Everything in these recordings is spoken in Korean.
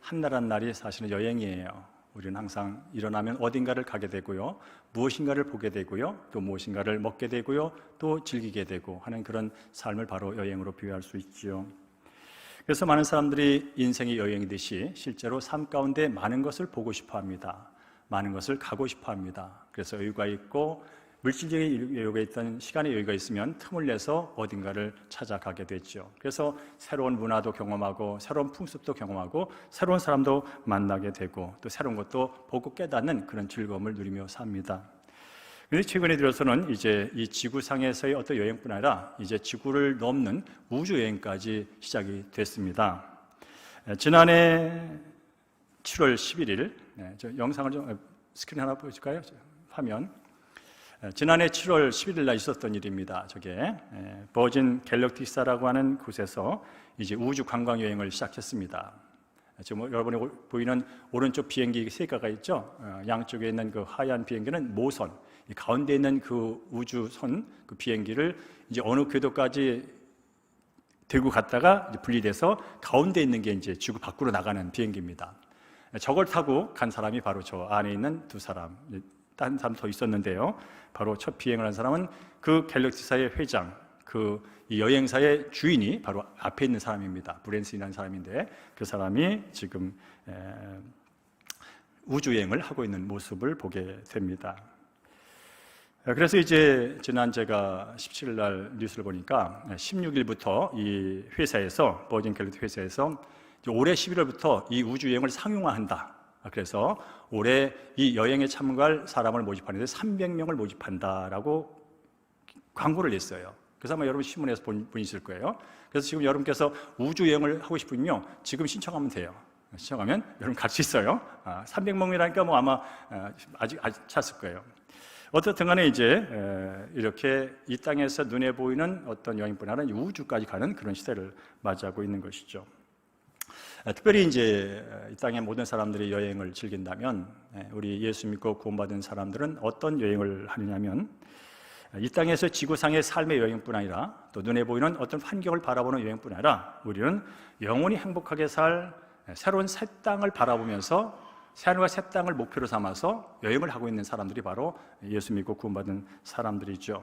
한날 한날이 사실은 여행이에요. 우리는 항상 일어나면 어딘가를 가게 되고요, 무엇인가를 보게 되고요, 또 무엇인가를 먹게 되고요, 또 즐기게 되고 하는 그런 삶을 바로 여행으로 비유할 수 있지요. 그래서 많은 사람들이 인생이 여행이듯이 실제로 삶 가운데 많은 것을 보고 싶어 합니다. 많은 것을 가고 싶어 합니다. 그래서 여유가 있고 물질적인 여유가 있던, 시간의 여유가 있으면 틈을 내서 어딘가를 찾아가게 되죠. 그래서 새로운 문화도 경험하고 새로운 풍습도 경험하고 새로운 사람도 만나게 되고 또 새로운 것도 보고 깨닫는 그런 즐거움을 누리며 삽니다. 그런데 최근에 들어서는 이제 이 지구상에서의 어떤 여행뿐 아니라 이제 지구를 넘는 우주 여행까지 시작이 됐습니다. 지난해 7월 11일, 저 영상을 좀 스크린 하나 보여줄까요? 화면. 지난해 7월 11일 날 있었던 일입니다. 저게 버진 갤럭티사라고 하는 곳에서 이제 우주 관광 여행을 시작했습니다. 지금 여러분이 보이는 오른쪽 비행기 세 개가 있죠. 양쪽에 있는 그 하얀 비행기는 모선, 가운데 있는 그 우주선, 그 비행기를 이제 어느 궤도까지 들고 갔다가 이제 분리돼서 가운데 있는 게 이제 지구 밖으로 나가는 비행기입니다. 저걸 타고 간 사람이 바로 저 안에 있는 두 사람, 다른 사람 더 있었는데요. 바로 첫 비행을 한 사람은 그 갤럭시사의 회장, 이 여행사의 주인이 바로 앞에 있는 사람입니다. 브랜슨이라는 사람인데 그 사람이 지금 우주여행을 하고 있는 모습을 보게 됩니다. 그래서 이제 지난 제가 17일 날 뉴스를 보니까 16일부터 이 회사에서, 버진 갤럭시 회사에서 올해 11월부터 이 우주여행을 상용화한다. 그래서 올해 이 여행에 참가할 사람을 모집하는데 300명을 모집한다라고 광고를 냈어요. 그래서 아마 여러분 신문에서 보셨을 거예요. 그래서 지금 여러분께서 우주여행을 하고 싶으면요, 지금 신청하면 돼요. 신청하면 여러분 갈 수 있어요. 300명이라니까 뭐 아마 아직 찼을 거예요. 어떻든 간에 이제 이렇게 이 땅에서 눈에 보이는 어떤 여행뿐 아니라 우주까지 가는 그런 시대를 맞이하고 있는 것이죠. 특별히 이제 이 땅의 모든 사람들이 여행을 즐긴다면 우리 예수 믿고 구원받은 사람들은 어떤 여행을 하느냐면 이 땅에서 지구상의 삶의 여행뿐 아니라 또 눈에 보이는 어떤 환경을 바라보는 여행뿐 아니라 우리는 영원히 행복하게 살 새로운 새 땅을 바라보면서 새하늘과 새 땅을 목표로 삼아서 여행을 하고 있는 사람들이 바로 예수 믿고 구원받은 사람들이죠.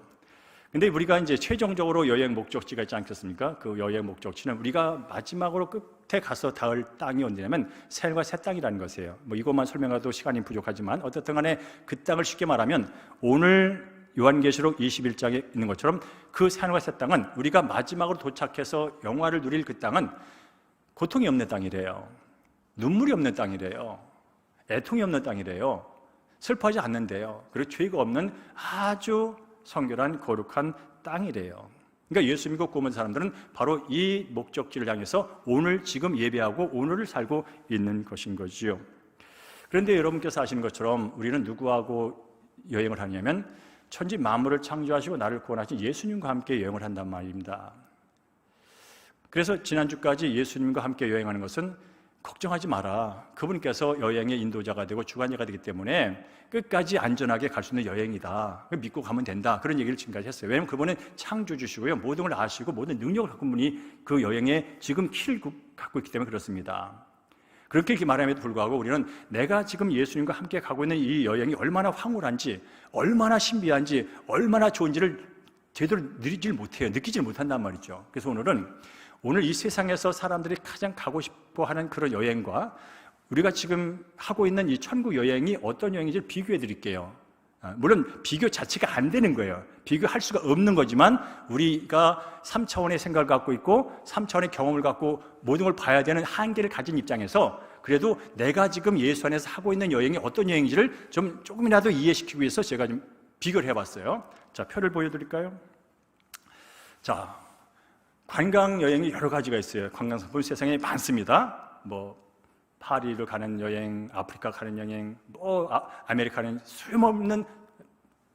근데 우리가 이제 최종적으로 여행 목적지가 있지 않겠습니까? 그 여행 목적지는 우리가 마지막으로 끝에 가서 닿을 땅이 어디냐면 새하늘과 새 땅이라는 것이에요. 뭐 이것만 설명해도 시간이 부족하지만 어쨌든 간에 그 땅을 쉽게 말하면 오늘 요한계시록 21장에 있는 것처럼 그 새하늘과 새 땅은 우리가 마지막으로 도착해서 영화를 누릴 그 땅은 고통이 없는 땅이래요. 눈물이 없는 땅이래요. 애통이 없는 땅이래요. 슬퍼하지 않는데요. 그리고 죄가 없는 아주 성결한 거룩한 땅이래요. 그러니까 예수 믿고 구원받은 사람들은 바로 이 목적지를 향해서 오늘 지금 예배하고 오늘을 살고 있는 것인 거지요. 그런데 여러분께서 아시는 것처럼 우리는 누구하고 여행을 하냐면 천지 만물을 창조하시고 나를 구원하신 예수님과 함께 여행을 한단 말입니다. 그래서 지난주까지 예수님과 함께 여행하는 것은 걱정하지 마라. 그분께서 여행의 인도자가 되고 주관자가 되기 때문에 끝까지 안전하게 갈 수 있는 여행이다. 믿고 가면 된다. 그런 얘기를 지금까지 했어요. 왜냐하면 그분은 창조주시고요, 모든 걸 아시고 모든 능력을 갖고 분이 그 여행에 지금 키를 갖고 있기 때문에 그렇습니다. 그렇게 말함에도 불구하고 우리는 내가 지금 예수님과 함께 가고 있는 이 여행이 얼마나 황홀한지, 얼마나 신비한지, 얼마나 좋은지를 제대로 느끼질 못한단 말이죠. 그래서 오늘 이 세상에서 사람들이 가장 가고 싶어 하는 그런 여행과 우리가 지금 하고 있는 이 천국 여행이 어떤 여행인지 비교해 드릴게요. 물론 비교 자체가 안 되는 거예요. 비교할 수가 없는 거지만 우리가 3차원의 생각을 갖고 있고 3차원의 경험을 갖고 모든 걸 봐야 되는 한계를 가진 입장에서 그래도 내가 지금 예수 안에서 하고 있는 여행이 어떤 여행인지를 조금이라도 이해시키기 위해서 제가 좀 비교를 해봤어요. 자, 표를 보여드릴까요? 자, 관광 여행이 여러 가지가 있어요. 관광 상품 세상에 많습니다. 뭐 파리를 가는 여행, 아프리카 가는 여행, 아메리카는 소용없는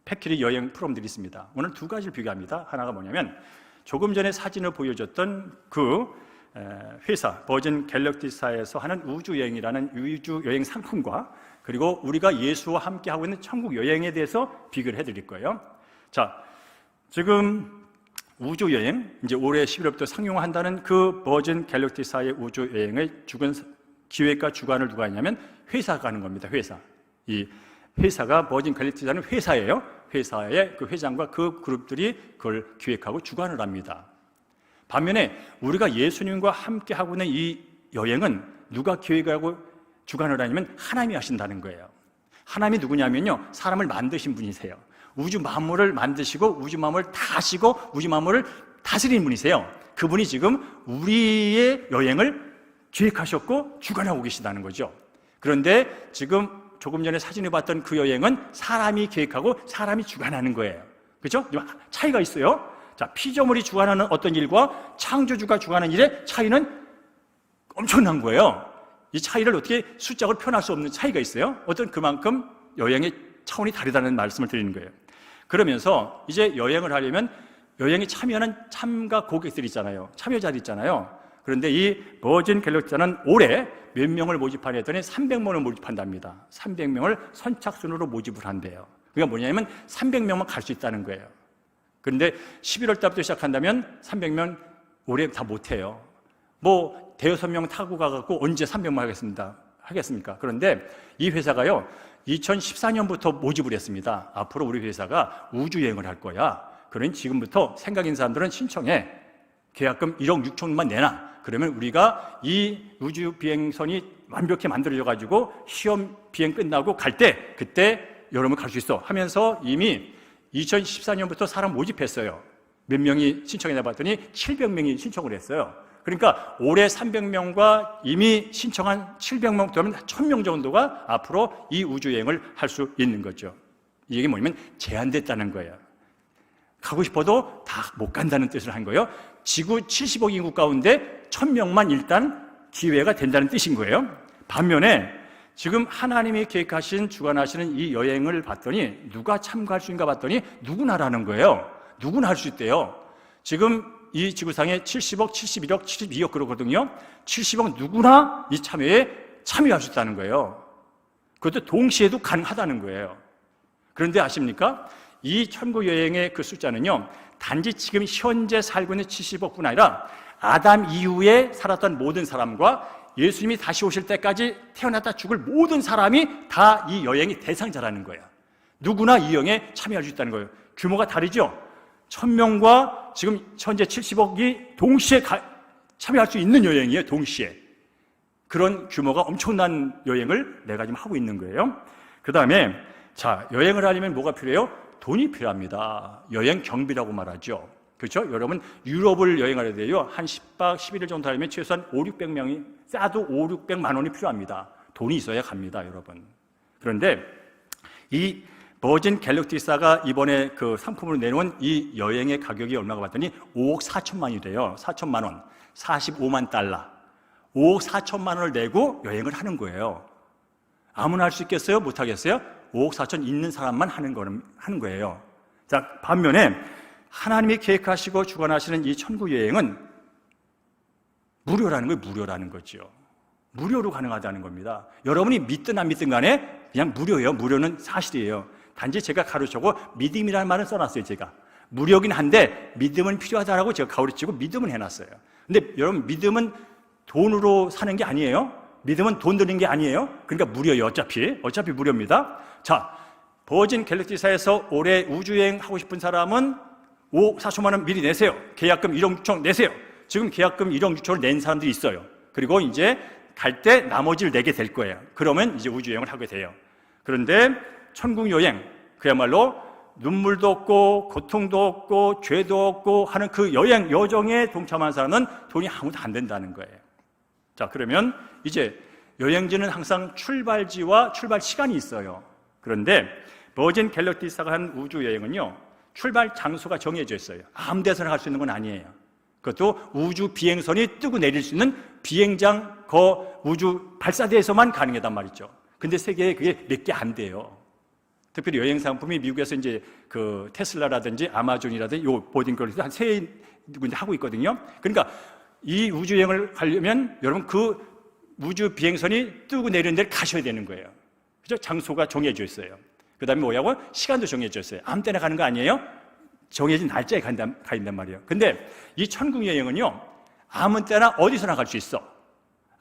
패키지 여행 프로그램들이 있습니다. 오늘 두 가지를 비교합니다. 하나가 뭐냐면 조금 전에 사진을 보여줬던 그 회사 버진 갤럭시사에서 하는 우주 여행이라는 우주 여행 상품과 그리고 우리가 예수와 함께 하고 있는 천국 여행에 대해서 비교를 해드릴 거예요. 자, 지금 우주 여행, 이제 올해 11월부터 상용화한다는 그 버진 갤럭시사의 우주 여행의 기획과 주관을 누가 했냐면 회사가 하는 겁니다. 회사. 이 회사가 버진 갤럭시라는 회사예요. 회사의 그 회장과 그 그룹들이 그걸 기획하고 주관을 합니다. 반면에 우리가 예수님과 함께 하고 있는 이 여행은 누가 기획하고 주관을 하냐면 하나님이 하신다는 거예요. 하나님이 누구냐면요, 사람을 만드신 분이세요. 우주 만물을 만드시고 우주 만물을 다 하시고 우주 만물을 다스리는 분이세요. 그분이 지금 우리의 여행을 기획하셨고 주관하고 계시다는 거죠. 그런데 지금 조금 전에 사진을 봤던 그 여행은 사람이 계획하고 사람이 주관하는 거예요. 그렇죠? 차이가 있어요. 자, 피조물이 주관하는 어떤 일과 창조주가 주관하는 일의 차이는 엄청난 거예요. 이 차이를 어떻게 숫자로 표현할 수 없는 차이가 있어요. 어떤 그만큼 여행의 차원이 다르다는 말씀을 드리는 거예요. 그러면서 이제 여행을 하려면 여행에 참여하는 참가 고객들이 있잖아요. 참여자들이 있잖아요. 그런데 이 버진 갤럭시는 올해 몇 명을 모집하려 했더니 300명을 모집한답니다. 300명을 선착순으로 모집을 한대요. 그러니까 뭐냐면 300명만 갈 수 있다는 거예요. 그런데 11월 달부터 시작한다면 300명 올해 다 못해요. 뭐 대여섯 명 타고 가갖고 언제 300명 하겠습니까? 그런데 이 회사가요 2014년부터 모집을 했습니다. 앞으로 우리 회사가 우주여행을 할 거야. 그러니 지금부터 생각 있는 사람들은 신청해. 계약금 1억 6천만 내놔. 그러면 우리가 이 우주 비행선이 완벽히 만들어져 가지고 시험 비행 끝나고 갈 때 그때 여러분 갈 수 있어 하면서 이미 2014년부터 사람 모집했어요. 몇 명이 신청해 봤더니 700명이 신청을 했어요. 그러니까 올해 300명과 이미 신청한 700명 되면 1000명 정도가 앞으로 이 우주여행을 할 수 있는 거죠. 이 얘기 뭐냐면 제한됐다는 거예요. 가고 싶어도 다 못 간다는 뜻을 한 거예요. 지구 70억 인구 가운데 1000명만 일단 기회가 된다는 뜻인 거예요. 반면에 지금 하나님이 계획하신 주관하시는 이 여행을 봤더니 누가 참가할 수 있는가 봤더니 누구나라는 거예요. 누구나 할 수 있대요. 지금 이 지구상에 70억, 71억, 72억 그러거든요. 70억 누구나 이 참여에 참여할 수 있다는 거예요. 그것도 동시에도 가능하다는 거예요. 그런데 아십니까? 이 천국 여행의 그 숫자는요, 단지 지금 현재 살고 있는 70억뿐 아니라 아담 이후에 살았던 모든 사람과 예수님이 다시 오실 때까지 태어났다 죽을 모든 사람이 다 이 여행의 대상자라는 거예요. 누구나 이 여행에 참여할 수 있다는 거예요. 규모가 다르죠? 1000명과 지금 현재 70억이 동시에 참여할 수 있는 여행이에요. 동시에. 그런 규모가 엄청난 여행을 내가 지금 하고 있는 거예요. 그 다음에 자, 여행을 하려면 뭐가 필요해요? 돈이 필요합니다. 여행 경비라고 말하죠. 그렇죠? 여러분 유럽을 여행하려 돼요. 한 10박 11일 정도 하려면 최소한 500~600명이 싸도 500~600만 원이 필요합니다. 돈이 있어야 갑니다, 여러분. 그런데 이 버진 갤럭시사가 이번에 그 상품으로 내놓은 이 여행의 가격이 얼마가 봤더니 5억 4천만이 돼요. 4천만 원, 45만 달러. 5억 4천만 원을 내고 여행을 하는 거예요. 아무나 할 수 있겠어요? 못 하겠어요? 5억 4천 있는 사람만 하는 거예요. 자, 반면에 하나님이 계획하시고 주관하시는 이 천국 여행은 무료라는 거예요. 무료라는 거죠. 무료로 가능하다는 겁니다. 여러분이 믿든 안 믿든 간에 그냥 무료예요. 무료는 사실이에요. 단지 제가 가르쳐고 믿음이라는 말은 써놨어요. 제가 무료긴 한데 믿음은 필요하다라고 제가 가르치고 믿음은 해놨어요. 근데 여러분 믿음은 돈으로 사는 게 아니에요. 믿음은 돈 드는 게 아니에요. 그러니까 무료예요. 어차피 무료입니다. 자, 버진 갤럭시사에서 올해 우주여행 하고 싶은 사람은 5억 4천만 원 미리 내세요. 계약금 1억 6천 내세요. 지금 계약금 1억 6천을 낸 사람들이 있어요. 그리고 이제 갈 때 나머지를 내게 될 거예요. 그러면 이제 우주여행을 하게 돼요. 그런데 천국 여행, 그야말로 눈물도 없고 고통도 없고 죄도 없고 하는 그 여정에 동참한 사람은 돈이 아무도 안 된다는 거예요. 자, 그러면 이제 여행지는 항상 출발지와 출발 시간이 있어요. 그런데 버진 갤럭시사가 한 우주여행은요, 출발 장소가 정해져 있어요. 아무 데서나 갈 수 있는 건 아니에요. 그것도 우주 비행선이 뜨고 내릴 수 있는 비행장 우주 발사대에서만 가능하단 말이죠. 근데 세계에 그게 몇 개 안 돼요. 특별히 여행 상품이 미국에서 이제 그 테슬라라든지 아마존이라든지 요 버진 갤럭시 한 3군데 하고 있거든요. 그러니까 이 우주 여행을 가려면 여러분 그 우주 비행선이 뜨고 내리는 데를 가셔야 되는 거예요. 그죠? 장소가 정해져 있어요. 그 다음에 뭐냐고? 시간도 정해져 있어요. 아무 때나 가는 거 아니에요? 정해진 날짜에 가 있단 말이에요. 근데 이 천국 여행은요, 아무 때나 어디서나 갈 수 있어.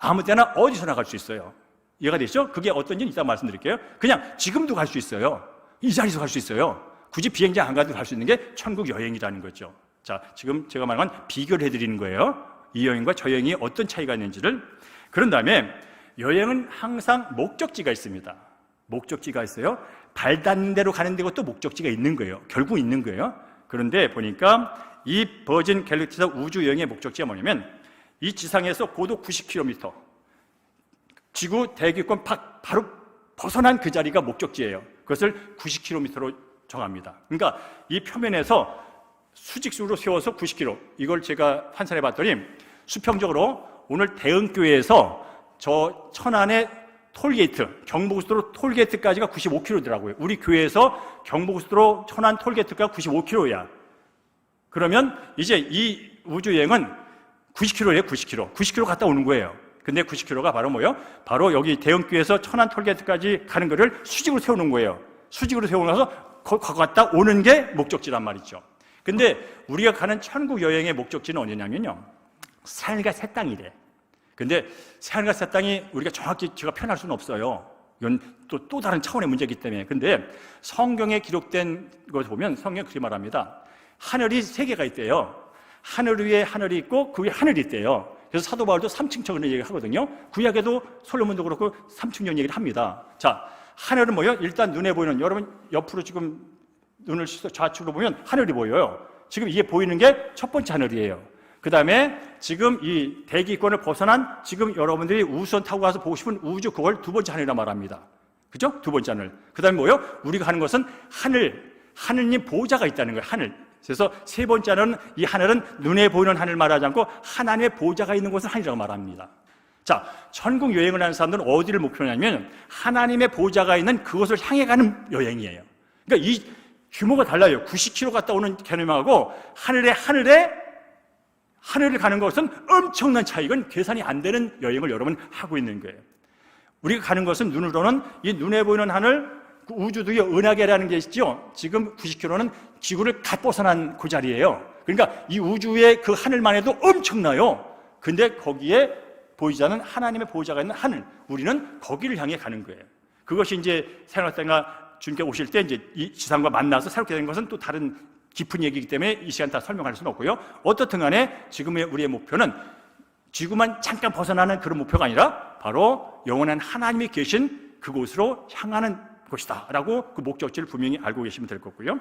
아무 때나 어디서나 갈 수 있어요. 이해가 되시죠? 그게 어떤지 이따 말씀드릴게요. 그냥 지금도 갈 수 있어요. 이 자리에서 갈 수 있어요. 굳이 비행장 안 가도 갈 수 있는 게 천국 여행이라는 거죠. 자, 지금 제가 말한 비교를 해드리는 거예요. 이 여행과 저 여행이 어떤 차이가 있는지를. 그런 다음에 여행은 항상 목적지가 있습니다. 목적지가 있어요. 발 닿는 대로 가는 데가 또 목적지가 있는 거예요. 결국 있는 거예요. 그런데 보니까 이 버진 갤럭시사 우주 여행의 목적지가 뭐냐면 이 지상에서 고도 90km, 지구 대기권 바로 벗어난 그 자리가 목적지예요. 그것을 90km로 정합니다. 그러니까 이 표면에서 수직으로 세워서 90km, 이걸 제가 환산해 봤더니 수평적으로 오늘 대흥교회에서 저 천안의 톨게이트, 경부고속도로 톨게이트까지가 95km더라고요. 우리 교회에서 경부고속도로 천안 톨게이트가 95km야. 그러면 이제 이 우주여행은 90km예요. 90km 갔다 오는 거예요. 근데 90km가 바로 뭐예요? 바로 여기 대흥교에서 천안 톨게이트까지 가는 거를 수직으로 세우는 거예요. 수직으로 세우면서 갔다 오는 게 목적지란 말이죠. 근데 우리가 가는 천국 여행의 목적지는 어디냐면요, 산과 새 땅이래. 근데 산과 새 땅이 우리가 정확히 제가 표현할 수는 없어요. 이건 또 다른 차원의 문제이기 때문에. 근데 성경에 기록된 것을 보면 성경이 그렇게 말합니다. 하늘이 세 개가 있대요. 하늘 위에 하늘이 있고 그 위에 하늘이 있대요. 그래서 사도 바울도 3층 천국을 얘기를 하거든요. 구약에도 솔로몬도 그렇고 3층 전 얘기를 합니다. 자, 하늘은 뭐예요? 일단 눈에 보이는, 여러분 옆으로 지금 눈을 좌측으로 보면 하늘이 보여요. 지금 이게 보이는 게 첫 번째 하늘이에요. 그 다음에 지금 이 대기권을 벗어난 지금 여러분들이 우주선 타고 가서 보고 싶은 우주, 그걸 두 번째 하늘이라 말합니다. 그죠? 두 번째 하늘. 그 다음에 뭐예요? 우리가 하는 것은 하느님 보좌가 있다는 거예요. 하늘. 그래서 세 번째 하늘은, 이 하늘은 눈에 보이는 하늘 말하지 않고 하나님의 보좌가 있는 곳을 하늘이라고 말합니다. 자, 천국 여행을 하는 사람들은 어디를 목표로 하냐면 하나님의 보좌가 있는 그곳을 향해 가는 여행이에요. 그러니까 이 규모가 달라요. 90km 갔다 오는 개념하고 하늘을 가는 것은 엄청난 차이. 이건 계산이 안 되는 여행을 여러분 하고 있는 거예요. 우리가 가는 것은 눈으로는 이 눈에 보이는 하늘, 우주도의 은하계라는 게 있죠. 지금 90km는 지구를 갓 벗어난 그 자리예요. 그러니까 이 우주의 그 하늘만 해도 엄청나요. 근데 거기에 보이지 않는 하나님의 보좌가 있는 하늘, 우리는 거기를 향해 가는 거예요. 그것이 이제 생활때가 주님께 오실 때 이제 이 지상과 만나서 새롭게 된 것은 또 다른 깊은 얘기이기 때문에 이 시간 다 설명할 수는 없고요. 어떻든 간에 지금의 우리의 목표는 지구만 잠깐 벗어나는 그런 목표가 아니라 바로 영원한 하나님이 계신 그곳으로 향하는 것이다 라고 그 목적지를 분명히 알고 계시면 될 거고요.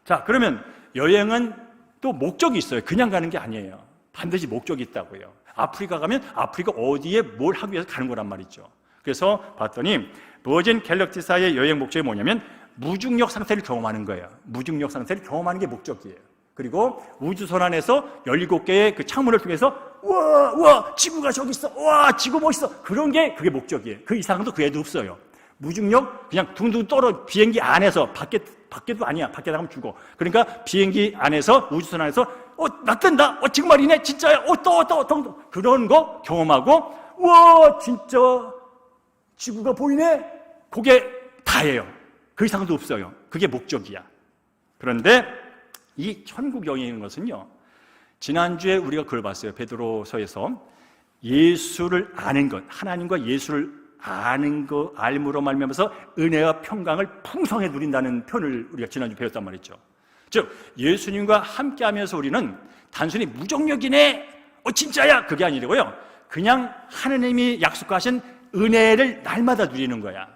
자, 그러면 여행은 또 목적이 있어요. 그냥 가는 게 아니에요. 반드시 목적이 있다고요. 아프리카 가면 아프리카 어디에 뭘 하기 위해서 가는 거란 말이죠. 그래서 봤더니 버진 갤럭시사의 여행 목적이 뭐냐면 무중력 상태를 경험하는 거예요. 무중력 상태를 경험하는 게 목적이에요. 그리고 우주선 안에서 17개의 그 창문을 통해서 우와 지구가 저기 있어, 우와 지구 멋있어, 그런 게 그게 목적이에요. 그 이상은 또 그 애도 없어요. 무중력, 그냥 둥둥 떨어 비행기 안에서, 밖에도 아니야. 밖에 나가면 죽어. 그러니까 비행기 안에서, 우주선 안에서 나 뜬다, 지금 말이네, 진짜야, 또 그런 거 경험하고 우와 진짜 지구가 보이네, 그게 다예요. 그 이상도 없어요. 그게 목적이야. 그런데 이 천국 여행인 것은요, 지난주에 우리가 그걸 봤어요. 베드로서에서 예수를 아는 것, 하나님과 예수를 아는 거, 알므로 말미암아서 은혜와 평강을 풍성히 누린다는 표현을 우리가 지난주 배웠단 말이죠. 즉 예수님과 함께하면서 우리는 단순히 무정력이네, 진짜야, 그게 아니고요, 그냥 하느님이 약속하신 은혜를 날마다 누리는 거야.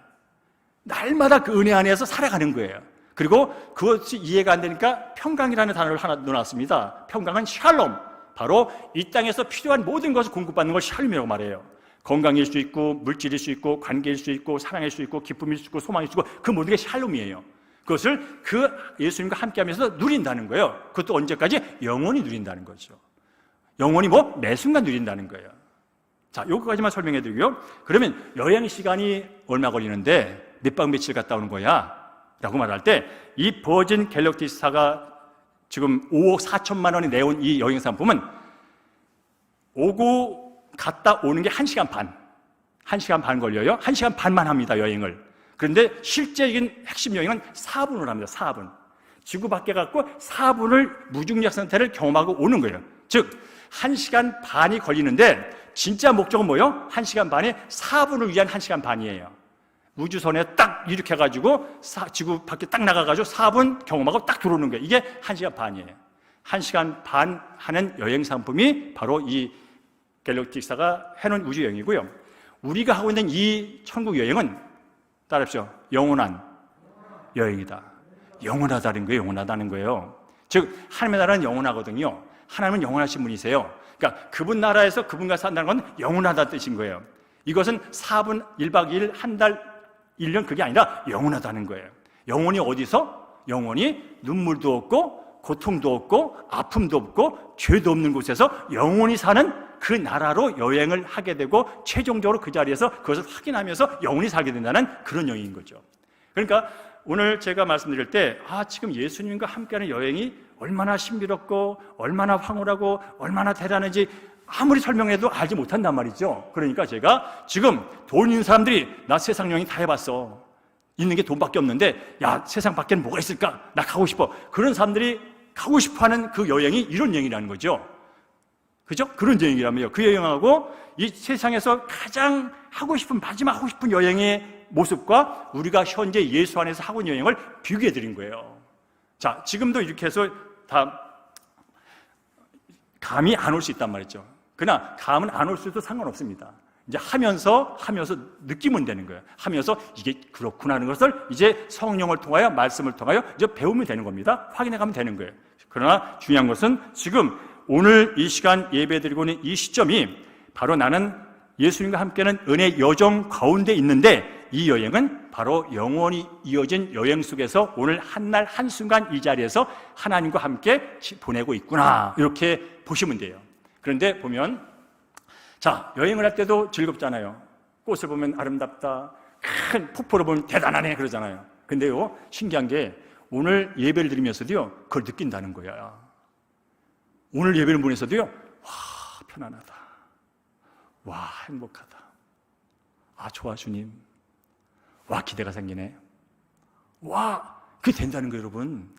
날마다 그 은혜 안에서 살아가는 거예요. 그리고 그것이 이해가 안 되니까 평강이라는 단어를 하나 넣어놨습니다. 평강은 샬롬, 바로 이 땅에서 필요한 모든 것을 공급받는 걸 샬롬이라고 말해요. 건강일 수 있고, 물질일 수 있고, 관계일 수 있고, 사랑일 수 있고, 기쁨일 수 있고, 소망일 수 있고, 그 모든 게 샬롬이에요. 그것을 그 예수님과 함께하면서 누린다는 거예요. 그것도 언제까지? 영원히 누린다는 거죠. 영원히 매 순간 누린다는 거예요. 자, 요거까지만 설명해 드리고요. 그러면 여행 시간이 얼마 걸리는데 몇 박 며칠 갔다 오는 거야? 라고 말할 때, 이 버진 갤럭시사가 지금 5억 4천만 원이 내온 이 여행 상품은 오고 갔다 오는 게 1시간 반. 1시간 반 걸려요. 1시간 반만 합니다, 여행을. 그런데 실제적인 핵심 여행은 4분을 합니다, 4분. 지구 밖에 갖고 4분을 무중력 상태를 경험하고 오는 거예요. 즉, 1시간 반이 걸리는데 진짜 목적은 뭐예요? 1시간 반에 4분을 위한 1시간 반이에요. 우주선에 딱 이렇게 해가지고 지구 밖에 딱 나가가지고 4분 경험하고 딱 들어오는 거예요. 이게 1시간 반이에요. 1시간 반 하는 여행 상품이 바로 이 갤럭틱사가 해놓은 우주 여행이고요. 우리가 하고 있는 이 천국 여행은 따라합시오. 영원한 여행이다. 영원하다는 거예요. 영원하다는 거예요. 즉 하나님의 나라는 영원하거든요. 하나님은 영원하신 분이세요. 그러니까 그분 나라에서 그분과 산다는 건 영원하다는 뜻인 거예요. 이것은 4분, 1박 2일, 한 달, 1년 그게 아니라 영원하다는 거예요. 영원히 어디서? 영원히 눈물도 없고 고통도 없고 아픔도 없고 죄도 없는 곳에서 영원히 사는 그 나라로 여행을 하게 되고 최종적으로 그 자리에서 그것을 확인하면서 영원히 살게 된다는 그런 여행인 거죠. 그러니까 오늘 제가 말씀드릴 때 지금 예수님과 함께하는 여행이 얼마나 신비롭고 얼마나 황홀하고 얼마나 대단한지 아무리 설명해도 알지 못한단 말이죠. 그러니까 제가 지금 돈 있는 사람들이 나 세상 여행 다 해봤어. 있는 게 돈밖에 없는데 야 세상 밖에는 뭐가 있을까? 나 가고 싶어. 그런 사람들이 가고 싶어하는 그 여행이 이런 여행이라는 거죠. 그죠? 그런 여행이라면요. 그 여행하고 이 세상에서 가장 하고 싶은 마지막 하고 싶은 여행의 모습과 우리가 현재 예수 안에서 하고 있는 여행을 비교해 드린 거예요. 자, 지금도 이렇게 해서 다 감이 안 올 수 있단 말이죠. 그러나 감은 안 올 수도 상관없습니다. 이제 하면서 느끼면 되는 거예요. 하면서 이게 그렇구나 하는 것을 이제 성령을 통하여 말씀을 통하여 이제 배우면 되는 겁니다. 확인해 가면 되는 거예요. 그러나 중요한 것은 지금 오늘 이 시간 예배드리고 있는 이 시점이 바로 나는 예수님과 함께하는 은혜 여정 가운데 있는데 이 여행은 바로 영원히 이어진 여행 속에서 오늘 한날 한순간 이 자리에서 하나님과 함께 보내고 있구나 이렇게 보시면 돼요. 그런데 보면 자, 여행을 할 때도 즐겁잖아요. 꽃을 보면 아름답다, 큰 폭포를 보면 대단하네 그러잖아요. 근데요 신기한 게 오늘 예배를 드리면서도요 그걸 느낀다는 거야. 오늘 예배를 보면서도요 와 편안하다, 와 행복하다, 좋아 주님, 와 기대가 생기네, 와 그게 된다는 거예요. 여러분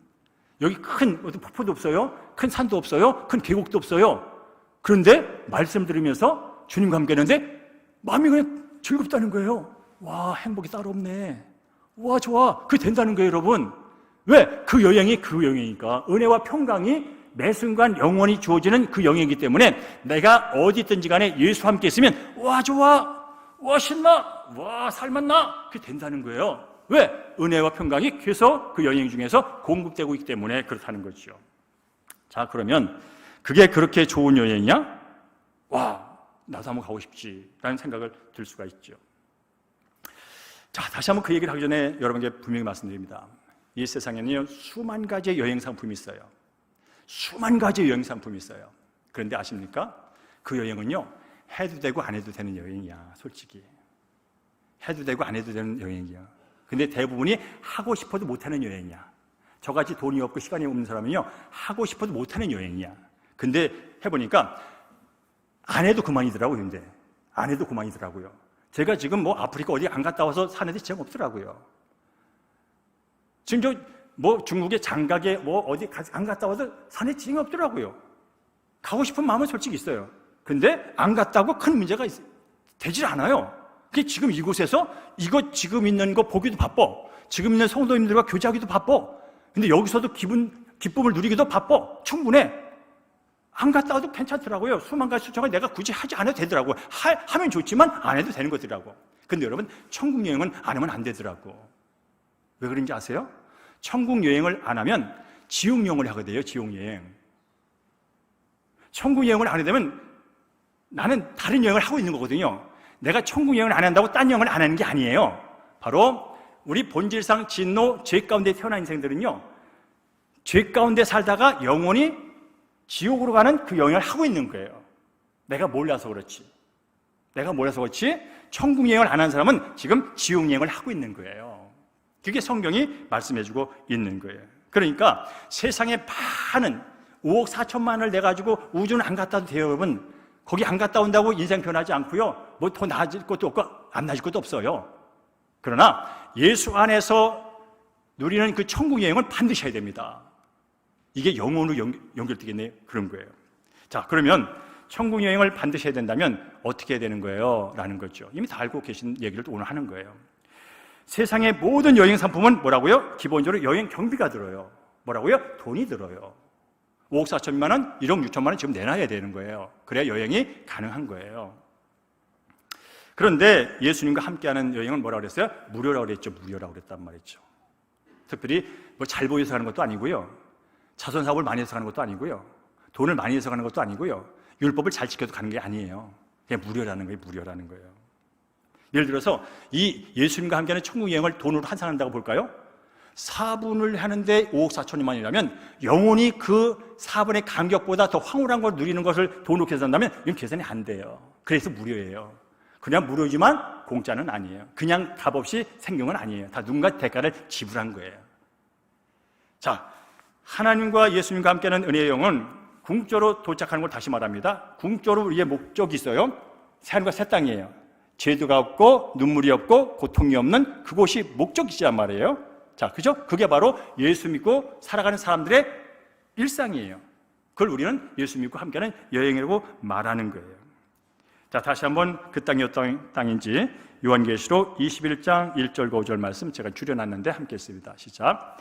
여기 큰 어떤 폭포도 없어요, 큰 산도 없어요, 큰 계곡도 없어요. 그런데 말씀 들으면서 주님과 함께 했는데 마음이 그냥 즐겁다는 거예요. 와 행복이 따로 없네, 와 좋아, 그게 된다는 거예요. 여러분 왜? 그 여행이 그 여행이니까 은혜와 평강이 매 순간 영원히 주어지는 그 영역이기 때문에 내가 어디 있든지 간에 예수와 함께 있으면 와 좋아, 와 신나, 와 살맛나 그게 된다는 거예요. 왜? 은혜와 평강이 계속 그 여행 중에서 공급되고 있기 때문에 그렇다는 거죠. 자 그러면 그게 그렇게 좋은 여행이야? 와 나도 한번 가고 싶지 라는 생각을 들 수가 있죠. 자 다시 한번 그 얘기를 하기 전에 여러분께 분명히 말씀드립니다. 이 세상에는요 수만 가지의 여행 상품이 있어요. 수만 가지의 여행 상품이 있어요. 그런데 아십니까? 그 여행은요 해도 되고 안 해도 되는 여행이야. 솔직히 해도 되고 안 해도 되는 여행이야. 근데 대부분이 하고 싶어도 못하는 여행이야. 저같이 돈이 없고 시간이 없는 사람은요 하고 싶어도 못하는 여행이야. 근데 해보니까 안 해도 그만이더라고요. 근데 안 해도 그만이더라고요. 제가 지금 아프리카 어디 안 갔다 와서 사는데 지장 없더라고요. 지금 중국의 장각에 어디 안 갔다 와서 산에 지장이 없더라고요. 가고 싶은 마음은 솔직히 있어요. 근데 안 갔다고 큰 문제가 되질 않아요. 그게 지금 이곳에서 지금 있는 거 보기도 바빠. 지금 있는 성도님들과 교제하기도 바빠. 근데 여기서도 기쁨을 누리기도 바빠. 충분해. 안 갔다 와도 괜찮더라고요. 수만 가지 수정을 내가 굳이 하지 않아도 되더라고요. 하면 좋지만 안 해도 되는 것들이라고. 근데 여러분 천국 여행은 안 하면 안 되더라고. 왜 그런지 아세요? 천국 여행을 안 하면 지옥 여행을 하게 돼요. 지옥 여행. 천국 여행을 안 하게 되면 나는 다른 여행을 하고 있는 거거든요. 내가 천국 여행을 안 한다고 딴 여행을 안 하는 게 아니에요. 바로 우리 본질상 진노 죄 가운데 태어난 인생들은요 죄 가운데 살다가 영원히 지옥으로 가는 그 여행을 하고 있는 거예요. 내가 몰라서 그렇지. 천국 여행을 안 한 사람은 지금 지옥 여행을 하고 있는 거예요. 그게 성경이 말씀해주고 있는 거예요. 그러니까 세상에 많은 5억 4천만을 내가지고 우주는 안 갔다 와도 돼요. 여러분 거기 안 갔다 온다고 인생 변하지 않고요 더 나아질 것도 없고 안 나아질 것도 없어요. 그러나 예수 안에서 누리는 그 천국 여행을 반드시 해야 됩니다. 이게 영혼으로 연결되겠네 그런 거예요. 자 그러면 천국 여행을 반드시 해야 된다면 어떻게 해야 되는 거예요? 라는 거죠. 이미 다 알고 계신 얘기를 또 오늘 하는 거예요. 세상의 모든 여행 상품은 뭐라고요? 기본적으로 여행 경비가 들어요. 뭐라고요? 돈이 들어요. 5억 4천만 원, 1억 6천만 원 지금 내놔야 되는 거예요. 그래야 여행이 가능한 거예요. 그런데 예수님과 함께하는 여행은 뭐라고 그랬어요? 무료라고 그랬죠. 무료라고 그랬단 말이죠. 특별히 뭐 잘 보여서 가는 것도 아니고요, 자선 사업을 많이 해서 가는 것도 아니고요, 돈을 많이 해서 가는 것도 아니고요, 율법을 잘 지켜도 가는 게 아니에요. 그냥 무료라는 거예요. 무료라는 거예요. 예를 들어서 이 예수님과 함께하는 천국 여행을 돈으로 환산한다고 볼까요? 4분을 하는데 5억 4천만 원이라면 영원히 그 4분의 간격보다 더 황홀한 걸 누리는 것을 돈으로 계산한다면 이건 계산이 안 돼요. 그래서 무료예요. 그냥 무료지만 공짜는 아니에요. 그냥 값없이 생긴 건 아니에요. 다 누군가 대가를 지불한 거예요. 자, 하나님과 예수님과 함께하는 은혜의 영은 궁극적으로 도착하는 걸 다시 말합니다. 궁극적으로 우리의 목적이 있어요. 새하늘과 새 땅이에요. 죄도가 없고 눈물이 없고 고통이 없는 그곳이 목적이란 말이에요. 자, 그죠? 그게 바로 예수 믿고 살아가는 사람들의 일상이에요. 그걸 우리는 예수 믿고 함께하는 여행이라고 말하는 거예요. 자, 다시 한번 그 땅이 어떤 땅인지 요한계시록 21장 1절 5절 말씀 제가 줄여놨는데 함께 읽습니다. 시작.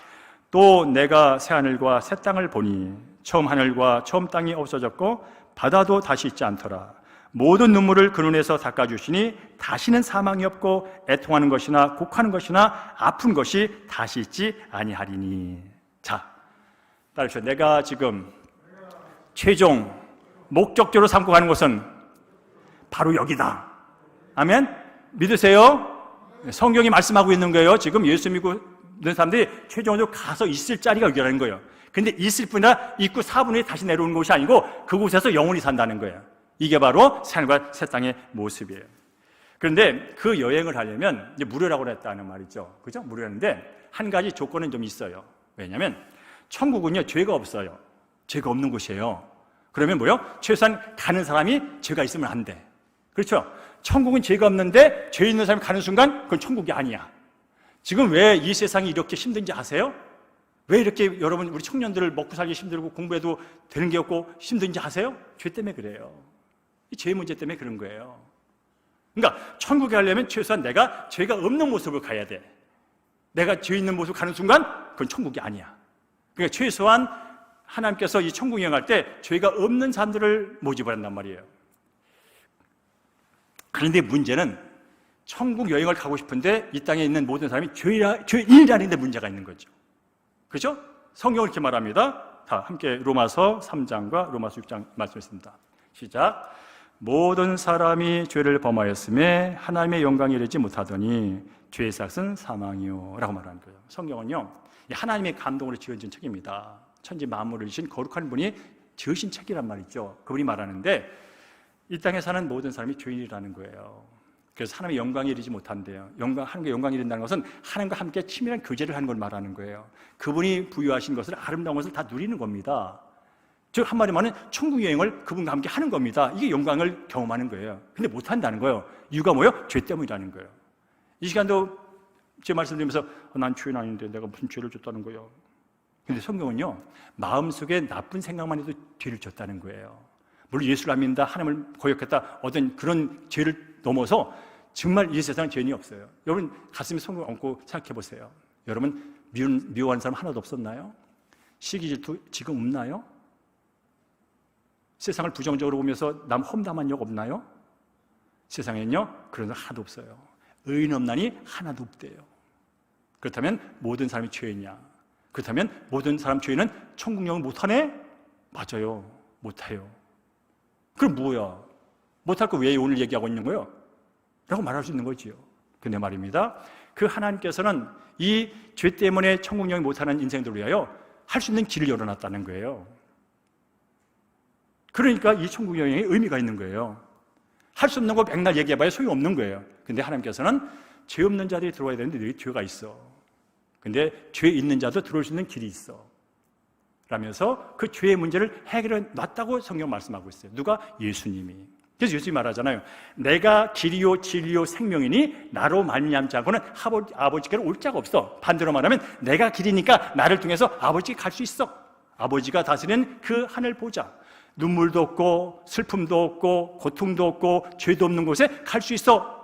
또 내가 새하늘과 새 땅을 보니 처음 하늘과 처음 땅이 없어졌고 바다도 다시 있지 않더라. 모든 눈물을 그 눈에서 닦아주시니 다시는 사망이 없고 애통하는 것이나 곡하는 것이나 아픈 것이 다시 있지 아니하리니. 자, 따르시오. 내가 지금 최종 목적지로 삼고 가는 곳은 바로 여기다. 아멘? 믿으세요? 성경이 말씀하고 있는 거예요. 지금 예수 믿고 있는 사람들이 최종적으로 가서 있을 자리가 여기라는 거예요. 근데 있을 뿐이라 입구 4분의 1이 다시 내려오는 곳이 아니고 그곳에서 영원히 산다는 거예요. 이게 바로 새하늘과 새 땅의 모습이에요. 그런데 그 여행을 하려면 이제 무료라고 했다는 말이죠. 그죠? 무료인데 한 가지 조건은 좀 있어요. 왜냐하면 천국은요, 죄가 없어요. 죄가 없는 곳이에요. 그러면 뭐요? 최소한 가는 사람이 죄가 있으면 안 돼. 그렇죠? 천국은 죄가 없는데 죄 있는 사람이 가는 순간 그건 천국이 아니야. 지금 왜 이 세상이 이렇게 힘든지 아세요? 왜 이렇게 여러분 우리 청년들을 먹고 살기 힘들고 공부해도 되는 게 없고 힘든지 아세요? 죄 때문에 그래요. 이 죄 문제 때문에 그런 거예요. 그러니까 천국에 가려면 최소한 내가 죄가 없는 모습을 가야 돼. 내가 죄 있는 모습을 가는 순간 그건 천국이 아니야. 그러니까 최소한 하나님께서 이 천국 여행할 때 죄가 없는 사람들을 모집을 한단 말이에요. 그런데 문제는 천국 여행을 가고 싶은데 이 땅에 있는 모든 사람이 죄인이라는 데 문제가 있는 거죠. 그렇죠? 성경을 이렇게 말합니다. 다 함께 로마서 3장과 로마서 6장 말씀했습니다. 시작. 모든 사람이 죄를 범하였음에 하나님의 영광에 이르지 못하더니 죄의 삭은 사망이요 라고 말하는 거예요. 성경은요, 하나님의 감동으로 지어진 책입니다. 천지 만물을 지으신 거룩한 분이 지으신 책이란 말이죠. 그분이 말하는데 이 땅에 사는 모든 사람이 죄인이라는 거예요. 그래서 하나님의 영광에 이르지 못한대요. 하나님의 영광에 이른다는 것은 하나님과 함께 친밀한 교제를 하는 걸 말하는 거예요. 그분이 부여하신 것을, 아름다운 것을 다 누리는 겁니다. 즉 한마디로 말하면 천국 여행을 그분과 함께 하는 겁니다. 이게 영광을 경험하는 거예요. 근데 못한다는 거예요. 이유가 뭐예요? 죄 때문이라는 거예요. 이 시간도 제 말씀드리면서 난 죄는 아닌데 내가 무슨 죄를 졌다는 거예요. 근데 성경은요, 마음속에 나쁜 생각만 해도 죄를 졌다는 거예요. 물론 예수를 안 믿는다, 하나님을 거역했다, 어떤 그런 죄를 넘어서 정말 이 세상에 죄인이 없어요. 여러분 가슴에 손을 얹고 생각해 보세요. 여러분 미워하는 사람 하나도 없었나요? 시기 질투 지금 없나요? 세상을 부정적으로 보면서 남 험담한 적 없나요? 세상에는요 그런 사람 하나도 없어요. 의인 없나니 하나도 없대요. 그렇다면 모든 사람이 죄인이야. 그렇다면 모든 사람 죄인은 천국 영을 못하네? 맞아요, 못해요. 그럼 뭐야? 못할 거 왜 오늘 얘기하고 있는 거예요? 라고 말할 수 있는 거지요. 근데 말입니다, 그 하나님께서는 이 죄 때문에 천국 영이 못하는 인생들을 위하여 할 수 있는 길을 열어놨다는 거예요. 그러니까 이 천국 여행에 의미가 있는 거예요. 할 수 없는 거 백날 얘기해봐야 소용없는 거예요. 근데 하나님께서는 죄 없는 자들이 들어와야 되는데 너희 죄가 있어. 근데 죄 있는 자도 들어올 수 있는 길이 있어 라면서 그 죄의 문제를 해결해 놨다고 성경 말씀하고 있어요. 누가? 예수님이. 그래서 예수님이 말하잖아요. 내가 길이요 진리요 생명이니 나로 말미암지 않고는 아버지께로 올 자가 없어. 반대로 말하면 내가 길이니까 나를 통해서 아버지께 갈 수 있어. 아버지가 다스리는 그 하늘 보좌, 눈물도 없고 슬픔도 없고 고통도 없고 죄도 없는 곳에 갈 수 있어.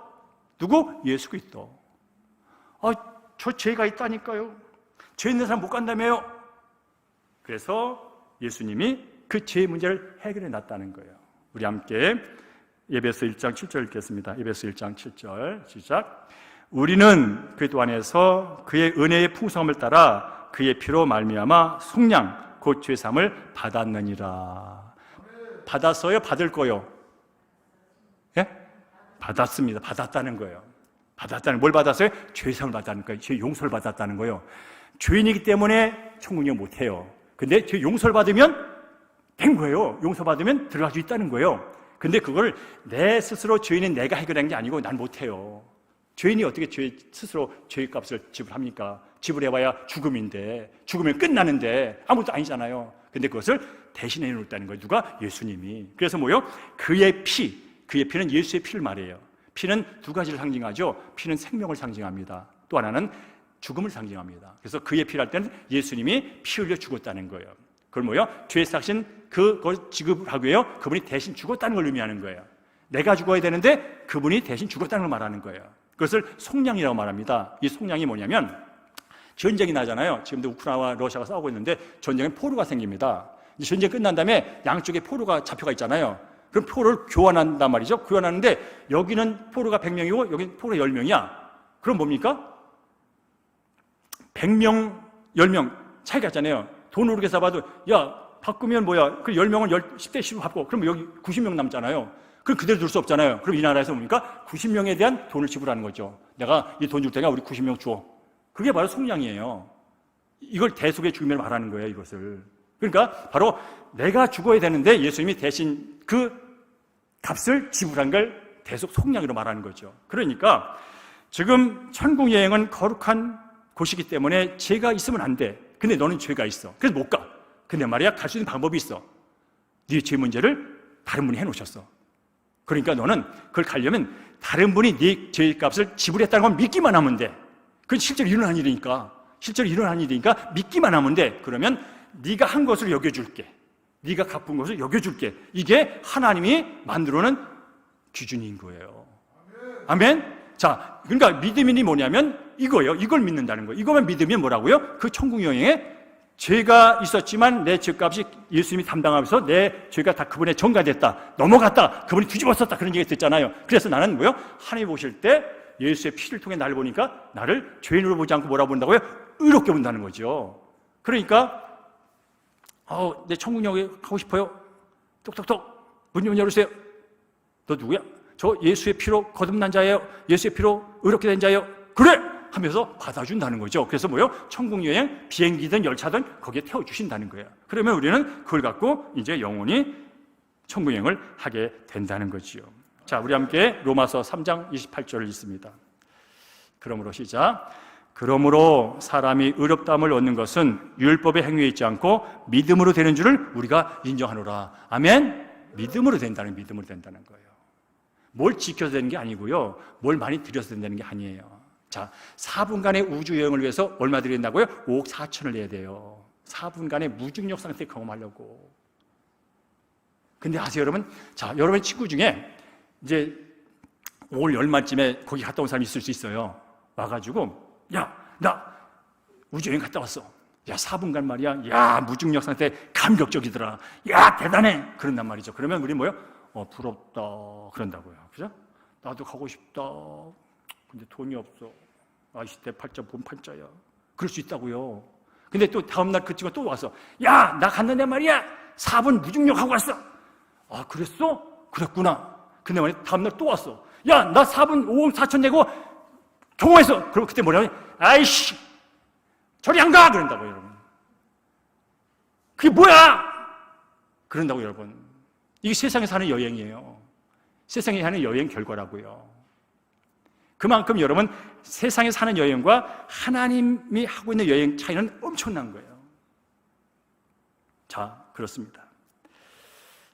누구? 예수 그리스도. 저 죄가 있다니까요. 죄 있는 사람 못 간다며요. 그래서 예수님이 그 죄의 문제를 해결해 놨다는 거예요. 우리 함께 에베소 1장 7절 읽겠습니다. 에베소 1장 7절 시작. 우리는 그리스도 안에서 그의 은혜의 풍성함을 따라 그의 피로 말미암아 속량 곧 죄사함을 받았느니라. 받았어요? 받을 거요? 예? 받았습니다. 받았다는 거예요. 뭘 받았어요? 죄사함을 받았다는 거예요. 죄 용서를 받았다는 거예요. 죄인이기 때문에 천국 이용 못해요. 근데 죄 용서를 받으면 된 거예요. 용서받으면 들어갈 수 있다는 거예요. 근데 그걸 내 스스로 죄인은 내가 해결한 게 아니고 난 못해요. 죄인이 어떻게 스스로 죄값을 지불합니까? 지불해봐야 죽음인데, 죽으면 끝나는데 아무것도 아니잖아요. 근데 그것을 대신해 놓았다는 거예요. 누가? 예수님이. 그래서 뭐요? 그의 피는 예수의 피를 말해요. 피는 두 가지를 상징하죠. 피는 생명을 상징합니다. 또 하나는 죽음을 상징합니다. 그래서 그의 피를 할 때는 예수님이 피 흘려 죽었다는 거예요. 그걸 뭐요? 죄 삭신 그걸 지급하기 위해 그분이 대신 죽었다는 걸 의미하는 거예요. 내가 죽어야 되는데 그분이 대신 죽었다는 걸 말하는 거예요. 그것을 속량이라고 말합니다. 이 속량이 뭐냐면 전쟁이 나잖아요. 지금도 우크라이나와 러시아가 싸우고 있는데 전쟁엔 포로가 생깁니다. 전쟁 끝난 다음에 양쪽에 포로가 잡혀가 있잖아요. 그럼 포로를 교환한단 말이죠. 교환하는데 여기는 포로가 100명이고 여기는 포로가 10명이야. 그럼 뭡니까? 100명, 10명 차이가 있잖아요. 돈으로 이렇게 잡아도 야 바꾸면 뭐야? 그 10명은 10대 10을 받고 그럼 여기 90명 남잖아요. 그럼 그대로 둘 수 없잖아요. 그럼 이 나라에서 뭡니까? 90명에 대한 돈을 지불하는 거죠. 내가 이 돈 줄 테니까 우리 90명 줘. 그게 바로 속량이에요. 이걸 대속의 죽음을 말하는 거예요, 이것을. 그러니까 바로 내가 죽어야 되는데 예수님이 대신 그 값을 지불한 걸 대속 속량으로 말하는 거죠. 그러니까 지금 천국 여행은 거룩한 곳이기 때문에 죄가 있으면 안 돼. 근데 너는 죄가 있어. 그래서 못 가. 근데 말이야, 갈 수 있는 방법이 있어. 네 죄 문제를 다른 분이 해놓으셨어. 그러니까 너는 그걸 가려면 다른 분이 네 죄값을 지불했다는 건 믿기만 하면 돼. 그건 실제로 일어난 일이니까. 믿기만 하면 돼. 그러면 네가 한 것으로 여겨줄게. 네가 갚은 것을 여겨줄게. 이게 하나님이 만들어놓은 기준인 거예요. 아멘? 자, 그러니까 믿음이 뭐냐면 이거예요. 이걸 믿는다는 거예요. 이거만 믿으면 뭐라고요? 그 천국 여행에 죄가 있었지만 내 죄값이 예수님이 담당하면서 내 죄가 다 그분의 전가됐다. 넘어갔다. 그분이 뒤집었었다. 그런 얘기 듣잖아요. 그래서 나는 뭐요? 하나님 보실 때 예수의 피를 통해 나를 보니까 나를 죄인으로 보지 않고 뭐라 본다고요? 의롭게 본다는 거죠. 그러니까 내 천국 여행 가고 싶어요. 똑똑똑 문 좀 열으세요. 너 누구야? 저 예수의 피로 거듭난 자예요. 예수의 피로 의롭게 된 자예요. 그래! 하면서 받아준다는 거죠. 그래서 뭐요? 천국 여행 비행기든 열차든 거기에 태워주신다는 거예요. 그러면 우리는 그걸 갖고 이제 영원히 천국 여행을 하게 된다는 거지요. 자, 우리 함께 로마서 3장 28절을 읽습니다. 그러므로 시작. 그러므로 사람이 의롭다함을 얻는 것은 율법의 행위에 있지 않고 믿음으로 되는 줄을 우리가 인정하노라. 아멘? 믿음으로 된다는 거예요. 뭘 지켜서 되는 게 아니고요. 뭘 많이 들여서 된다는 게 아니에요. 자, 4분간의 우주 여행을 위해서 얼마 드린다고요? 5억 4천을 내야 돼요. 4분간의 무중력 상태 경험하려고. 근데 아세요, 여러분? 자, 여러분 친구 중에 이제 올 연말쯤에 거기 갔다 온 사람이 있을 수 있어요. 와가지고, 야, 나 우주 여행 갔다 왔어. 야, 4분간 말이야. 야, 무중력 상태 감격적이더라. 야, 대단해. 그런단 말이죠. 그러면 우리 뭐요? 부럽다. 그런다고요. 그죠? 나도 가고 싶다. 근데 돈이 없어. 아이씨, 내 팔자 본 팔자야. 그럴 수 있다고요. 근데 또 다음날 그 친구가 또 와서, 야, 나 갔는데 말이야. 4분 무중력 하고 왔어. 아, 그랬어? 그랬구나. 근데 말이야, 다음날 또 왔어. 야, 나 4분 5억 4천 내고 경호했어. 그럼 그때 뭐냐면, 아이씨, 저리 안 가! 그런다고요, 여러분. 그게 뭐야? 그런다고요, 여러분. 이게 세상에 사는 여행이에요. 세상에 사는 여행 결과라고요. 그만큼 여러분, 세상에 사는 여행과 하나님이 하고 있는 여행 차이는 엄청난 거예요. 자, 그렇습니다.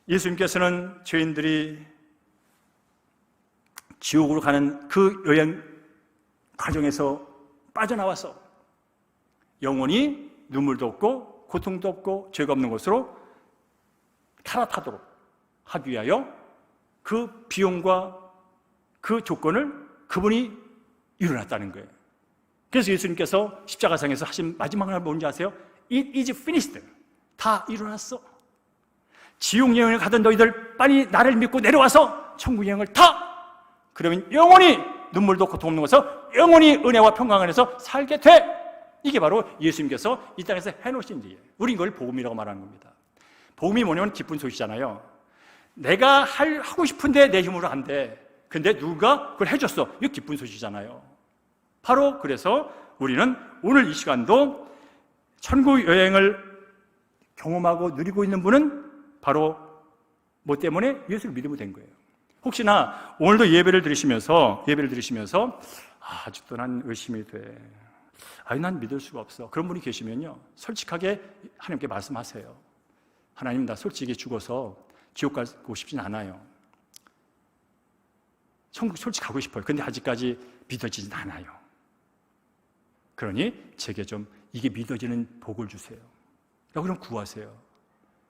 예수님께서는 죄인들이 지옥으로 가는 그 여행 과정에서 빠져나와서 영원히 눈물도 없고 고통도 없고 죄가 없는 곳으로 갈아타도록 하기 위하여 그 비용과 그 조건을 그분이 이루어놨다는 거예요. 그래서 예수님께서 십자가상에서 하신 마지막 말 뭔지 아세요? It is finished. 다 이루어놨어. 지옥 여행을 가던 너희들 빨리 나를 믿고 내려와서 천국 여행을 타! 그러면 영원히 눈물도 고통 없는 곳에서 영원히 은혜와 평강 안에서 살게 돼! 이게 바로 예수님께서 이 땅에서 해놓으신 일이에요. 우린 이걸 복음이라고 말하는 겁니다. 복음이 뭐냐면 기쁜 소식이잖아요. 내가 하고 싶은데 내 힘으로 안 돼. 근데 누가 그걸 해줬어. 이거 기쁜 소식이잖아요. 바로 그래서 우리는 오늘 이 시간도 천국 여행을 경험하고 누리고 있는 분은 바로 뭐 때문에? 예수를 믿으면 된 거예요. 혹시나 오늘도 예배를 드리시면서 아직도 난 의심이 돼. 난 믿을 수가 없어. 그런 분이 계시면요, 솔직하게 하나님께 말씀하세요. 하나님, 나 솔직히 죽어서 지옥 가고 싶진 않아요. 천국 솔직히 가고 싶어요. 근데 아직까지 믿어지진 않아요. 그러니 제게 좀 이게 믿어지는 복을 주세요. 그럼 구하세요.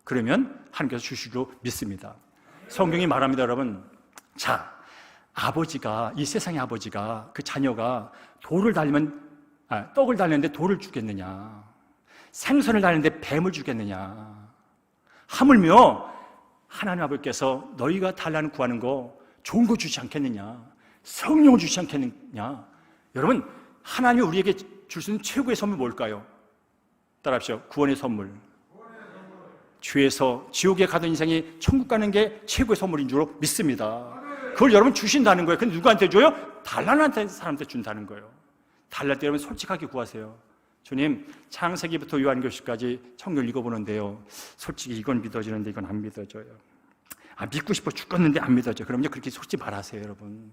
그러면 하나님께서 주시기로 믿습니다. 성경이 말합니다, 여러분. 자, 아버지가, 이 세상의 아버지가 그 자녀가 떡을 달렸는데 돌을 주겠느냐? 생선을 달렸는데 뱀을 주겠느냐? 하물며 하나님 아버지께서 너희가 달라는 구하는 거 좋은 거 주지 않겠느냐? 성령을 주지 않겠느냐? 여러분, 하나님이 우리에게 줄 수 있는 최고의 선물 뭘까요? 따라합시오. 구원의 선물. 죄에서 지옥에 가던 인생이 천국 가는 게 최고의 선물인 줄 믿습니다. 그걸 여러분 주신다는 거예요. 근데 누구한테 줘요? 달라는 사람한테 준다는 거예요. 달랄 때 여러분 솔직하게 구하세요. 주님, 창세기부터 요한계시까지 성경을 읽어보는데요, 솔직히 이건 믿어지는데 이건 안 믿어져요. 믿고 싶어 죽겠는데 안 믿어져요. 그럼요, 그렇게 솔직히 말하세요, 여러분.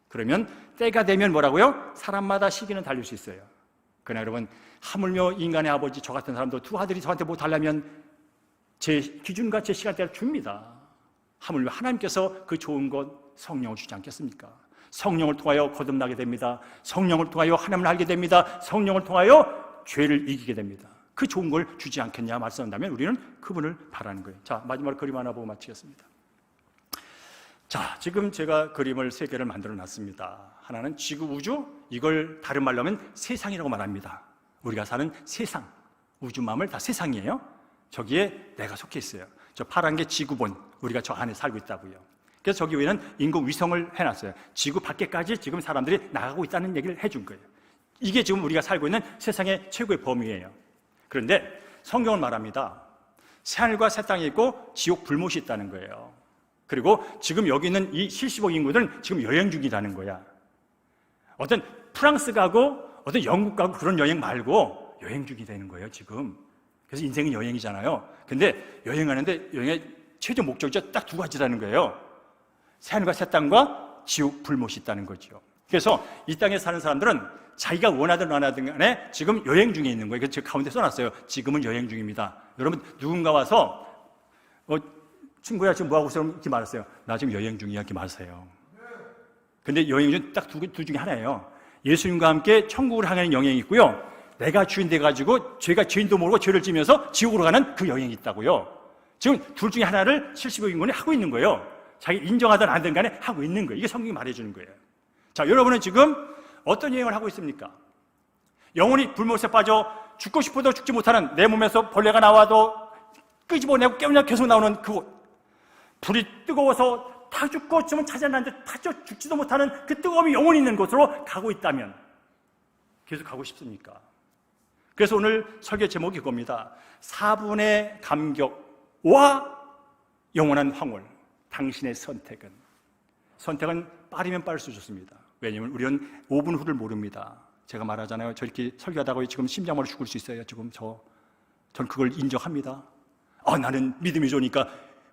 그러면 때가 되면 뭐라고요? 사람마다 시기는 달릴 수 있어요. 그러나 여러분, 하물며 인간의 아버지 저 같은 사람도 두 아들이 저한테 뭐 달라면 제 기준과 제 시간대를 줍니다. 하물며 하나님께서 그 좋은 것 성령을 주지 않겠습니까? 성령을 통하여 거듭나게 됩니다. 성령을 통하여 하나님을 알게 됩니다. 성령을 통하여 죄를 이기게 됩니다. 그 좋은 걸 주지 않겠냐 말씀한다면 우리는 그분을 바라는 거예요. 자, 마지막으로 그림 하나 보고 마치겠습니다. 자, 지금 제가 그림을 세 개를 만들어 놨습니다. 하나는 지구 우주, 이걸 다른 말로 하면 세상이라고 말합니다. 우리가 사는 세상, 우주맘을 다 세상이에요. 저기에 내가 속해 있어요. 저 파란 게 지구본, 우리가 저 안에 살고 있다고요. 그래서 저기 위에는 인공위성을 해놨어요. 지구 밖에까지 지금 사람들이 나가고 있다는 얘기를 해준 거예요. 이게 지금 우리가 살고 있는 세상의 최고의 범위예요. 그런데 성경은 말합니다. 새하늘과 새 땅이 있고 지옥 불못이 있다는 거예요. 그리고 지금 여기 있는 이 70억 인구들은 지금 여행 중이라는 거야. 어떤 프랑스 가고 어떤 영국 가고 그런 여행 말고 여행 중이 되는 거예요, 지금. 그래서 인생은 여행이잖아요. 근데 여행하는데 여행의 최종 목적이 딱 두 가지라는 거예요. 새하늘과 새 땅과 지옥 불못이 있다는 거죠. 그래서 이 땅에 사는 사람들은 자기가 원하든 안 하든 간에 지금 여행 중에 있는 거예요. 그래서 제가 가운데 써놨어요. 지금은 여행 중입니다. 여러분, 누군가 와서 친구야 지금 뭐하고 있어? 이렇게 말했어요. 나 지금 여행 중이야. 이렇게 말하세요. 근데 여행 중 딱 두 중에 하나예요. 예수님과 함께 천국을 향하는 여행이 있고요, 내가 주인 돼가지고 죄가 죄인도 모르고 죄를 지면서 지옥으로 가는 그 여행이 있다고요. 지금 둘 중에 하나를 70억 인구는 하고 있는 거예요. 자기 인정하든 안 하든 간에 하고 있는 거예요. 이게 성경이 말해주는 거예요. 자, 여러분은 지금 어떤 여행을 하고 있습니까? 영혼이 불못에 빠져 죽고 싶어도 죽지 못하는, 내 몸에서 벌레가 나와도 끄집어내고 깨우냐 계속 나오는 그곳, 불이 뜨거워서 다 죽고 좀 찾아났는데 다 죽지도 못하는 그 뜨거움이 영혼이 있는 곳으로 가고 있다면 계속 가고 싶습니까? 그래서 오늘 설교 제목이 이겁니다. 4분의 감격과 영원한 황홀. 당신의 선택은 빠르면 빠를수록 좋습니다. 왜냐하면 우리는 5분 후를 모릅니다. 제가 말하잖아요. 저렇게 설교하다가 지금 심장마로 죽을 수 있어요. 지금 전 그걸 인정합니다. 나는 믿음이 좋으니까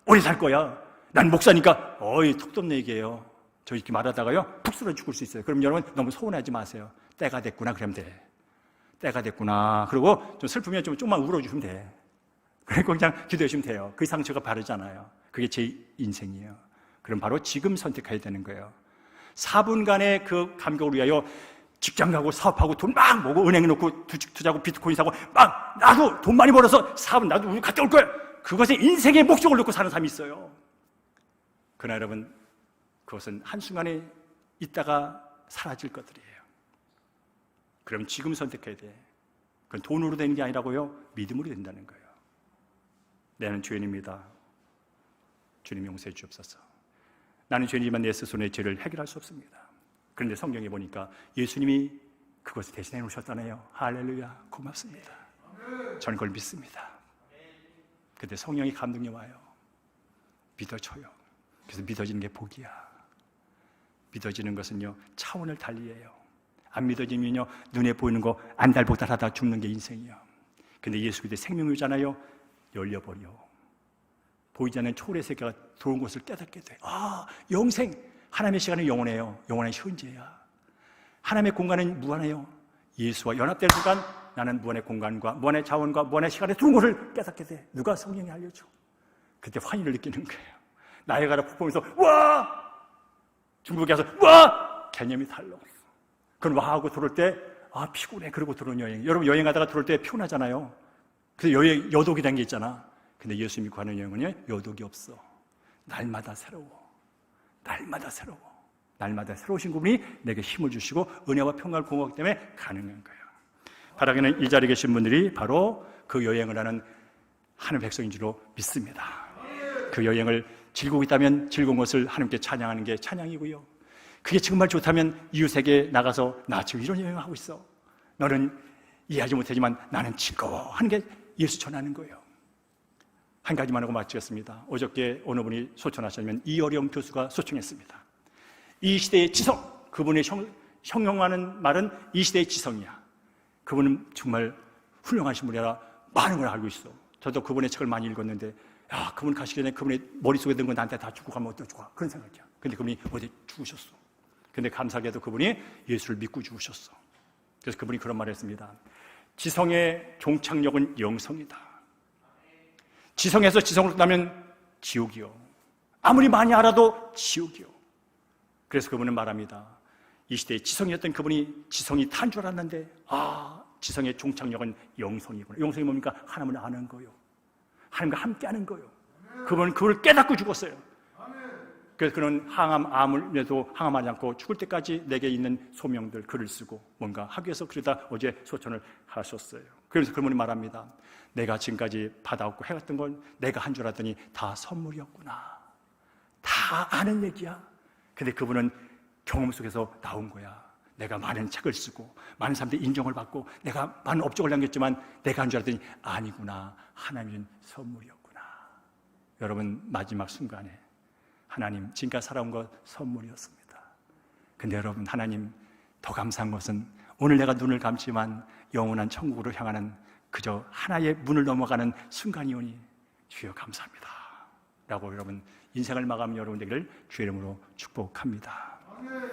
오래 살 거야. 난 목사니까 턱도 없는 얘기예요. 저 이렇게 말하다가요 푹 쓰러져 죽을 수 있어요. 그럼 여러분 너무 서운하지 마세요. 때가 됐구나 그러면 돼. 때가 됐구나. 그리고 좀 슬프면 좀만 울어주시면 돼. 그리고 그냥 기도하시면 돼요. 그 상처가 바르잖아요. 그게 제 인생이에요. 그럼 바로 지금 선택해야 되는 거예요. 4분간의 그 감격을 위하여 직장 가고 사업하고 돈 막 모으고 은행에 놓고 투자하고 비트코인 사고 막 나도 돈 많이 벌어서 4분 나도 우리 갔다 올 거야. 그것에 인생의 목적을 놓고 사는 사람이 있어요. 그러나 여러분, 그것은 한순간에 있다가 사라질 것들이에요. 그럼 지금 선택해야 돼. 그건 돈으로 되는 게 아니라고요, 믿음으로 된다는 거예요. 나는 죄인입니다. 주님 용서해 주옵소서. 나는 죄인이지만 내 스스로의 죄를 해결할 수 없습니다. 그런데 성경에 보니까 예수님이 그것을 대신해 놓으셨다네요. 할렐루야, 고맙습니다. 저는 그걸 믿습니다. 그때 성령이 감동이 와요. 믿어줘요. 그래서 믿어지는 게 복이야. 믿어지는 것은요, 차원을 달리해요. 안 믿어지면요, 눈에 보이는 거 안달복달하다 죽는 게 인생이에요. 근데 예수 그때 생명이잖아요. 열려버려. 보이지 않는 초월의 세계가 들어온 것을 깨닫게 돼. 아, 영생. 하나님의 시간은 영원해요. 영원한 현재야. 하나님의 공간은 무한해요. 예수와 연합된 순간 나는 무한의 공간과 무한의 자원과 무한의 시간에 들어온 것을 깨닫게 돼. 누가? 성령이 알려줘. 그때 환희를 느끼는 거예요. 나이아가라 폭포에서 와! 중국에 가서 와! 개념이 달라. 그건 와 하고 들어올 때 아, 피곤해. 그러고 들어온 여행. 여러분 여행하다가 들어올 때 피곤하잖아요. 그래서 여독이라는 게 있잖아. 근데 예수 믿고 하는 여행은 여독이 없어. 날마다 새로워. 날마다 새로워. 날마다 새로우신 분이 내게 힘을 주시고 은혜와 평강을 공급하기 때문에 가능한 거예요. 바라기는 이 자리에 계신 분들이 바로 그 여행을 하는 하나님의 백성인 줄로 믿습니다. 그 여행을 즐기고 있다면 즐거운 것을 하나님께 찬양하는 게 찬양이고요. 그게 정말 좋다면 이웃에게 나가서 나 지금 이런 여행을 하고 있어. 너는 이해하지 못하지만 나는 즐거워하는 게 예수 전하는 거예요. 한 가지만 하고 마치겠습니다. 어저께 어느 분이 소천하셨냐면 이어령 교수가 소천했습니다. 이 시대의 지성, 그분의 형용하는 말은 이 시대의 지성이야. 그분은 정말 훌륭하신 분이라 많은 걸 알고 있어. 저도 그분의 책을 많이 읽었는데 야, 그분 가시기 전에 그분의 머릿속에 든 건 나한테 다 주고 가면 어떡하고 그런 생각이야. 근데 그분이 어디 죽으셨어. 근데 감사하게도 그분이 예수를 믿고 죽으셨어. 그래서 그분이 그런 말을 했습니다. 지성의 종착역은 영성이다. 지성에서 지성으로 따면 지옥이요. 아무리 많이 알아도 지옥이요. 그래서 그분은 말합니다. 이 시대에 지성이었던 그분이 지성이 탄 줄 알았는데 지성의 종착역은 영성이구나. 영성이 뭡니까? 하나님을 아는 거요. 하나님과 함께 하는 거요. 그분은 그걸 깨닫고 죽었어요. 그래서 그는 암을에도 항암하지 않고 죽을 때까지 내게 있는 소명들 글을 쓰고 뭔가 하기 위해서 그러다 어제 소천을 하셨어요. 그래서 그분이 말합니다. 내가 지금까지 받아왔고 해왔던 건 내가 한 줄 알았더니 다 선물이었구나. 다 아는 얘기야. 근데 그분은 경험 속에서 나온 거야. 내가 많은 책을 쓰고 많은 사람들이 인정을 받고 내가 많은 업적을 남겼지만 내가 한 줄 알았더니 아니구나. 하나님은 선물이었구나. 여러분 마지막 순간에 하나님 지금까지 살아온 것 선물이었습니다. 근데 여러분 하나님 더 감사한 것은 오늘 내가 눈을 감지만 영원한 천국으로 향하는 그저 하나의 문을 넘어가는 순간이오니 주여 감사합니다 라고 여러분 인생을 마감하는 여러분 되기를 주의 이름으로 축복합니다.